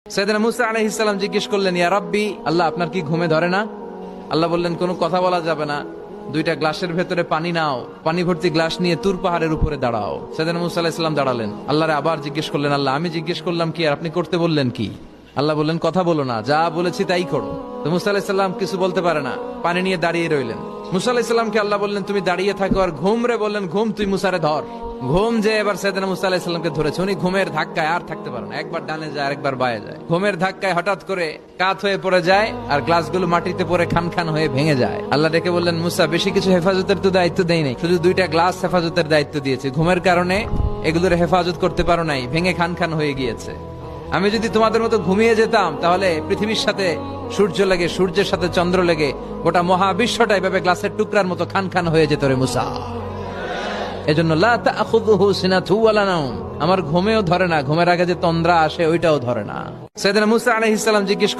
সাইয়েদনা মুসা আলাইহিস সালাম জিজ্ঞেস করলেন, ইয়া রাব্বি, আল্লাহ আপনার কি ঘুমে ধরে না? আল্লাহ বললেন, কোনো কথা বলা যাবে না, দুইটা গ্লাসের ভেতরে পানি নাও, পানি ভর্তি গ্লাস নিয়ে তুর পাহাড়ের উপরে দাঁড়াও। সাইয়েদনা মুসা আলাইহিস সালাম দাঁড়ালেন। আল্লাহরে আবার জিজ্ঞেস করলেন, আল্লাহ আমি জিজ্ঞেস করলাম কি আর আপনি করতে বললেন কি? আল্লাহ বললেন, কথা বলো না, যা বলেছি তাই করো। তো মুসা আলাইহিস সালাম কিছু বলতে পারে না, পানি নিয়ে দাঁড়িয়ে রইলেন। মুসা আলাইহিস সালামকে আল্লাহ বললেন, তুমি দাঁড়িয়ে থাকো আর ঘুম রে বললেন, ঘুম তুই মুসারে ধর। ঘুম যে এবার সাইয়েদনা মুসা আলাইহিস সালামকে ধরেছে। উনি ঘুমের ধাক্কায় আর থাকতে পারে না, একবার ডানে যায় আরেকবার বায়ে যায়। ঘুমের ধাক্কায় হঠাৎ করে কাত হয়ে পড়ে যায় আর গ্লাসগুলো মাটিতে পড়ে খান খান হয়ে ভেঙে যায়। আল্লাহ ডেকে বললেন, মুসা বেশি কিছু হেফাজতের তো দায়িত্ব দেই নাই, শুধু দুইটা গ্লাস হেফাজতের দায়িত্ব দিয়েছে। ঘুমের কারণে এগুলোর হেফাজত করতে পারো নাই, ভেঙে খান খান হয়ে গিয়েছে। আমি যদি তোমাদের মতো ঘুমিয়ে যেতাম তাহলে পৃথিবীর সাথে সূর্য লেগে, সূর্যের সাথে চন্দ্র লেগে গোটা মহাবিশ্বটা এভাবে গ্লাসের টুকরার মতো খান খান হয়ে যেত রে মুসা। এজন্য লা তাখুযুহু সিনাতু ওয়ালা নাওম, আমার ঘুমেও ধরে না, ঘুমের আগে যে তন্দ্রা আসে ওইটাও ধরে না। সাইয়েদনা মুসা আলাইহিস সালাম জিজ্ঞেস করলেন,